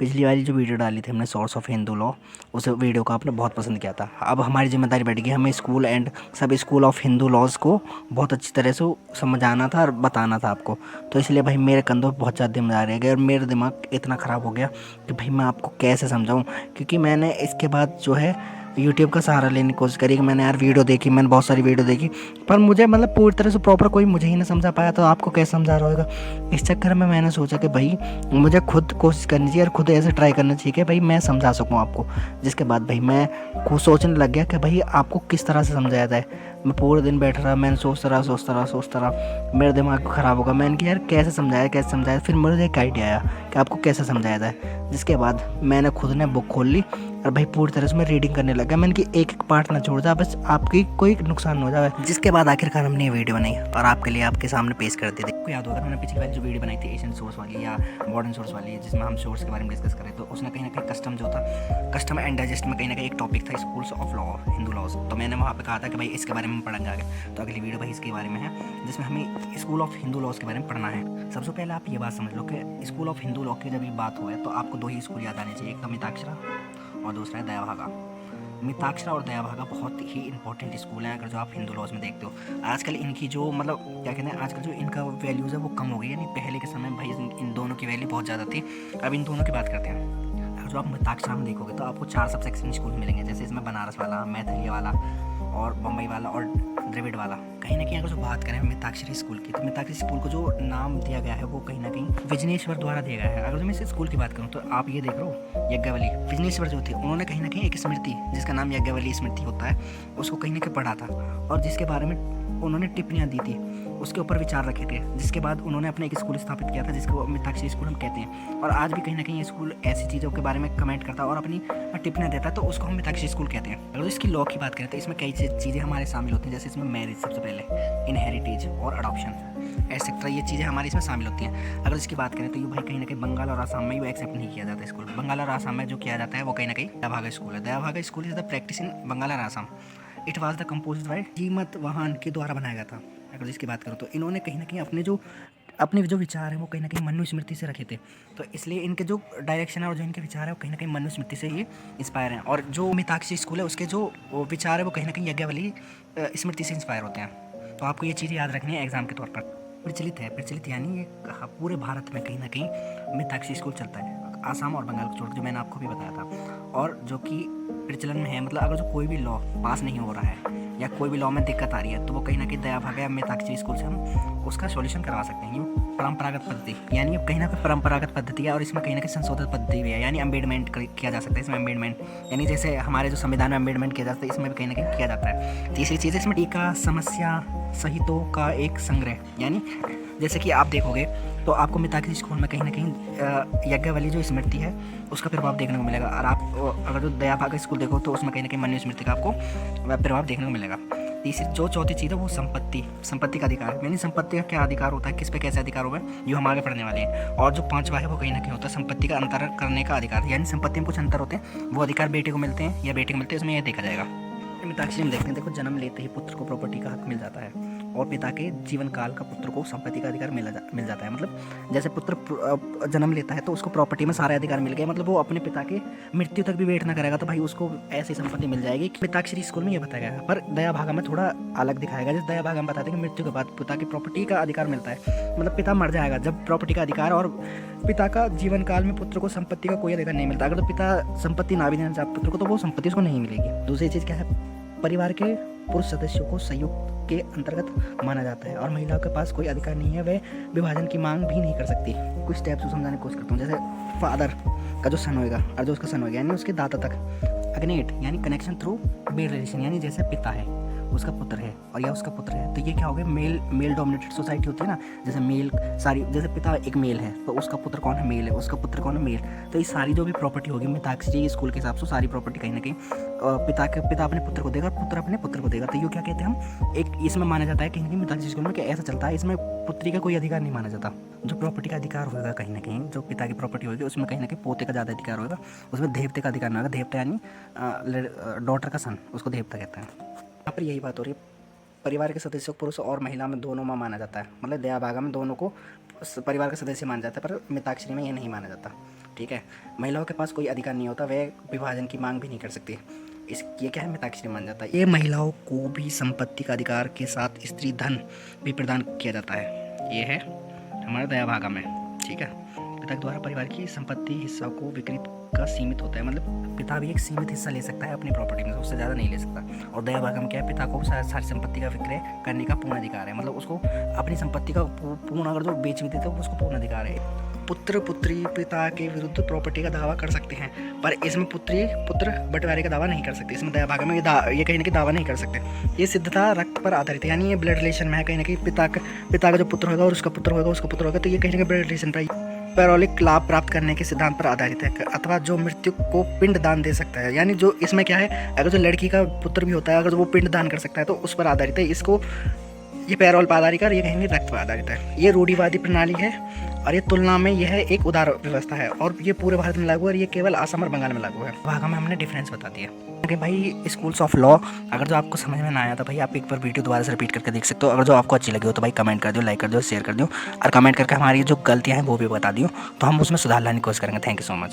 पिछली वाली जो वीडियो डाली थी हमने सोर्स ऑफ हिंदू लॉ, उस वीडियो को आपने बहुत पसंद किया था। अब हमारी जिम्मेदारी बढ़ गई, हमें स्कूल एंड सब स्कूल ऑफ हिंदू लॉज को बहुत अच्छी तरह से समझाना था और बताना था आपको। तो इसलिए भाई मेरे कंधों पर बहुत ज़्यादा जिम्मेदारी आ गई और मेरा दिमाग इतना ख़राब हो गया कि भाई मैं आपको कैसे समझाऊँ। क्योंकि मैंने इसके बाद जो है यूट्यूब का सहारा लेने की कोशिश करी कि मैंने यार वीडियो देखी, मैंने बहुत सारी वीडियो देखी, पर मुझे मतलब पूरी तरह से प्रॉपर कोई मुझे ही नहीं समझा पाया, तो आपको कैसे समझा रहा होगा। इस चक्कर में मैंने सोचा कि भाई मुझे खुद कोशिश करनी चाहिए और खुद ऐसे ट्राई करना चाहिए कि भाई मैं समझा सकूँ आपको। जिसके बाद भाई मैं खुद सोचने लग गया कि भाई आपको किस तरह से समझाया जाए। मैं पूरे दिन बैठ रहा, मैंने सोचता रहा, मेरा दिमाग ख़राब होगा। मैंने कि यार कैसे समझाया, फिर मुझे एक आइडिया आया कि आपको कैसे समझाया जाए। जिसके बाद मैंने खुद ने बुक खोल ली और भाई पूरी तरह से मैं रीडिंग करने लगा। मैंने कि एक एक पार्ट ना छोड़ जाए, बस आपकी कोई नुकसान हो जाए। जिसके बाद आखिरकार हमने ये वीडियो बनाई और आपके लिए आपके सामने पेश कर दी थी। आपको याद होगा मैंने पिछली वाली जो वीडियो बनाई थी एशियन सोर्स वाली या मॉडर्न सोर्स वाली, जिसमें हम सोर्स के बारे में डिस्कस करें, तो उसने कहीं ना कहीं कस्टम जो था, कस्टम एंड डाइजेस्ट में कहीं ना कहीं एक टॉपिक था schools of law, Hindu laws. तो मैंने वहाँ पे कहा था कि भाई इसके बारे में पढ़ेंगे आगे। तो अगली वीडियो भाई इसके बारे में है, जिसमें हमें स्कूल ऑफ हिंदू लॉज के बारे में पढ़ना है। सबसे पहले आप ये बात समझ लो कि स्कूल ऑफ हिंदू लॉ की जब ये बात हो तो आपको दो ही स्कूल याद आने चाहिए, एक तो मिताक्षरा और दूसरा है दयाभागा। मिताक्षरा और दयाभागा बहुत ही इंपॉर्टेंट स्कूल हैं अगर जो आप हिंदू लॉज में देखते हो। आजकल इनकी जो मतलब क्या कहते हैं, आजकल जो इनका वैल्यूज़ है वो कम हो गई है। यानी पहले के समय में भाई इन दोनों की वैल्यू बहुत ज़्यादा थी। अब इन दोनों की बात करते हैं। अगर जो आप मिताक्षरा में देखोगे तो आपको 4 सब सेक्शन स्कूल मिलेंगे, जैसे इसमें बनारस वाला, मैथिली वाला और बम्बई वाला और द्रविड़ वाला। कहीं ना कहीं अगर जो बात करें मिताक्षरी स्कूल की, तो मिताक्षरी स्कूल को जो नाम दिया गया है वो कहीं ना कहीं विजनेश्वर द्वारा दिया गया है। अगर जो मैं इस स्कूल की बात करूँ तो आप ये देख लो, यज्ञवल्ली विजनेश्वर जो थे उन्होंने कहीं ना कहीं एक स्मृति जिसका नाम यज्ञवल्ली स्मृति होता है उसको कहीं ना कहीं पढ़ा था और जिसके बारे में उन्होंने टिप्पणियाँ दी थी, उसके ऊपर विचार रखे थे। जिसके बाद उन्होंने अपना एक स्कूल स्थापित किया था जिसको मिताक्षरी स्कूल हम कहते हैं। और आज भी कहीं ना कहीं ये स्कूल ऐसी चीज़ों के बारे में कमेंट करता है और अपनी टिप्पणियाँ देता है, तो उसको हम मिताक्षरी स्कूल कहते हैं। अगर इसकी लॉ की बात करें तो इसमें कई चीज़ें हमारे शामिल होती हैं, जैसे इसमें मैरिज सबसे पहले, इनहेरिटेज और अडॉप्शन, एक्सेट्रा, ये चीज़ें हमारी इसमें शामिल होती हैं। अगर इसकी बात करें तो ये भाई कहीं ना कहीं बंगाल और आसाम में वो एक्सेप्ट नहीं किया जाता स्कूल। बंगाल और आसाम में जो किया जाता है वो कहीं ना कहीं दयाभागा स्कूल है। Dayabhaga school is the practice in Bengal और Assam. It was the compose by Jimutavahana के द्वारा बनाया गया था। अगर इसकी बात करूँ तो इन्होंने कहीं ना कहीं अपने जो विचार हैं वो कहीं ना कहीं मनुस्मृति से रखे थे। तो इसलिए इनके जो डायरेक्शन है और जो इनके विचार है वो कहीं ना कहीं मनुस्मृति से ही इंस्पायर हैं। और जो मिताक्षरी स्कूल है उसके जो विचार है वो कहीं ना कहीं यज्ञवल्ली स्मृति से इंस्पायर होते हैं। तो आपको ये चीज़ें याद रखनी है एग्जाम के तौर पर। प्रचलित यानी ये पूरे भारत में कहीं ना कहीं मिताक्षरी स्कूल चलता है, आसाम और बंगाल को छोड़, जो मैंने आपको भी बताया था। और जो कि प्रचलन में है, मतलब अगर जो कोई भी लॉ पास नहीं हो रहा है या कोई भी लॉ में दिक्कत आ रही है तो वो कहीं ना कहीं दयाभागा या मिताक्षरी स्कूल से हम उसका सॉल्यूशन करवा सकते हैं। ये परंपरागत पद्धति, यानी कहीं ना कहीं परंपरागत पद्धति है और इसमें कहीं ना कहीं संशोधित पद्धति भी है, यानी अमेंडमेंट किया जा सकता है इसमें। अमेंडमेंट यानी जैसे हमारे जो संविधान में अमेंडमेंट किया जाता है, इसमें भी कहीं ना कहीं किया जाता है। तीसरी चीज़ इसमें टीका समस्या सहितों का एक संग्रह, यानी जैसे कि आप देखोगे तो आपको मिताक्षरी स्कूल में कहीं ना कहीं यज्ञवल्ली जो स्मृति है उसका प्रभाव देखने को मिलेगा। और आप अगर जो दयाभागा स्कूल देखो तो उसमें कहीं ना कहीं मनुस्मृति का आपको प्रभाव देखने को मिलेगा। चौथी चीज़ है वो संपत्ति का अधिकार, यानी संपत्ति का क्या अधिकार होता है, किस पे कैसे अधिकार होगा, ये हम आगे पढ़ने वाले हैं। और जो पांचवा है वो कहीं ना कहीं होता है संपत्ति का अंतर करने का अधिकार, यानी संपत्ति में कुछ अंतर होते हैं, वो अधिकार बेटे को मिलते हैं या बेटे को मिलते हैं, इसमें यह देखा जाएगा। मिताक्षरी में देखते हैं, देखो जन्म लेते ही पुत्र को प्रॉपर्टी का हक मिल जाता है और पिता के जीवन काल का पुत्र को संपत्ति का अधिकार मिल जाता है। मतलब जैसे पुत्र जन्म लेता है तो उसको प्रॉपर्टी में सारे अधिकार मिल गए, मतलब वो अपने पिता के मृत्यु तक भी वेट ना करेगा तो भाई उसको ऐसी संपत्ति मिल जाएगी। मिताक्षरी स्कूल में ये बताया गया, पर दयाभागा में थोड़ा अलग दिखाएगा। जैसे दयाभागा में बताते हैं कि मृत्यु के बाद पिता की प्रॉपर्टी का अधिकार मिलता है, मतलब पिता मर जाएगा जब प्रॉपर्टी का अधिकार, और पिता का जीवन काल में पुत्र को संपत्ति का कोई अधिकार नहीं मिलता। अगर तो पिता संपत्ति ना भी देना चाहे पुत्र को तो वो संपत्ति उसको नहीं मिलेगी। दूसरी चीज़ क्या है, परिवार के पुरुष सदस्यों को संयुक्त के अंतर्गत माना जाता है और महिलाओं के पास कोई अधिकार नहीं है, वे विभाजन की मांग भी नहीं कर सकती। कुछ स्टेप्स समझाने की कोशिश करता हूँ। जैसे फादर का जो सन होएगा और जो उसका सन होगा, यानी उसके दाता तक अग्नेट यानी कनेक्शन थ्रू ब्लड रिलेशन, यानी जैसे पिता है उसका पुत्र है और या उसका पुत्र है, तो ये क्या हो गया, मेल डोमिनेटेड सोसाइटी होती है ना, जैसे मेल सारी, जैसे पिता एक मेल है तो उसका पुत्र कौन है, मेल है, उसका पुत्र कौन है, मेल। तो ये सारी जो भी प्रॉपर्टी होगी मिताक्षरी स्कूल के हिसाब से सारी प्रॉपर्टी कहीं ना कहीं पिता अपने पुत्र को देगा और पुत्र अपने पुत्र को देगा। तो ये क्या कहते हैं हम, एक इसमें माना जाता है कहीं ना कहीं मिताक्षरी स्कूल में कि ऐसा चलता है, इसमें पुत्री का कोई अधिकार नहीं माना जाता। जो प्रॉपर्टी का अधिकार होगा कहीं ना कहीं, जो पिता की प्रॉपर्टी होगी उसमें कहीं ना कहीं पोते का ज़्यादा अधिकार होगा, उसमें देवते का अधिकार नहीं होगा। देवता यानी डॉटर का सन, उसको देवता कहते हैं। यहाँ पर यही बात हो रही है, परिवार के सदस्यों को पुरुष और महिला में दोनों में माना जाता है, मतलब दया भागा में दोनों को परिवार का सदस्य माना जाता है, पर मिताक्षरी में ये नहीं माना जाता। ठीक है, महिलाओं के पास कोई अधिकार नहीं होता, वह विभाजन की मांग भी नहीं कर सकती। ये क्या है, मिताक्षरी माना जाता है। ये महिलाओं को भी संपत्ति का अधिकार के साथ स्त्री धन भी प्रदान किया जाता है। ये है हमारा दया भागा में। ठीक है, पिता द्वारा परिवार की संपत्ति हिस्सा को विकृत का सीमित होता है, मतलब पिता भी एक सीमित हिस्सा ले सकता है अपनी प्रॉपर्टी में, उससे ज़्यादा नहीं ले सकता। और दया भागा में क्या है, पिता को सारी संपत्ति का विक्रय करने का पूर्ण अधिकार है, मतलब उसको अपनी संपत्ति का पूर्ण अगर जो बेच भी देते तो उसको पूर्ण अधिकार है। पुत्र पुत्री पिता के विरुद्ध प्रॉपर्टी का दावा कर सकते हैं, पर इसमें पुत्र बंटवारे का दावा नहीं कर सकते। इसमें दया भागा में ये कहीं ना कहीं दावा नहीं कर सकते। ये सिद्धता रक्त पर आधारित है, यानी ये ब्लड रिलेशन में है। कहीं ना कहीं पिता का जो पुत्र होगा और उसका पुत्र होगा, उसका पुत्र होगा, तो ये कहीं ना कहीं ब्लड रिलेशन पर पैरोलिक लाभ प्राप्त करने के सिद्धांत पर आधारित है, अथवा जो मृत्यु को पिंड दान दे सकता है। यानी जो इसमें क्या है, अगर जो लड़की का पुत्र भी होता है, अगर वो पिंड दान कर सकता है तो उस पर आधारित है। इसको ये पैरोल पर आधारित है, ये कहेंगे रक्त पर आधारित है। ये रूढ़िवादी प्रणाली है और ये तुलना में यह एक उदार व्यवस्था है, और ये पूरे भारत में लागू है और ये केवल असम और बंगाल में लागू है। भागा में हमने डिफरेंस बता दिया कि भाई स्कूल्स ऑफ लॉ, अगर जो आपको समझ में ना आया तो भाई आप एक बार वीडियो दोबारा से रिपीट करके देख सकते हो। अगर जो आपको अच्छी लगी हो तो भाई कमेंट कर दो, लाइक कर दो, शेयर कर दो, और कमेंट करके हमारी जो गलतियाँ हैं वो भी बता दियो, तो हम उसमें सुधार लाने की कोशिश करेंगे। Thank you so much.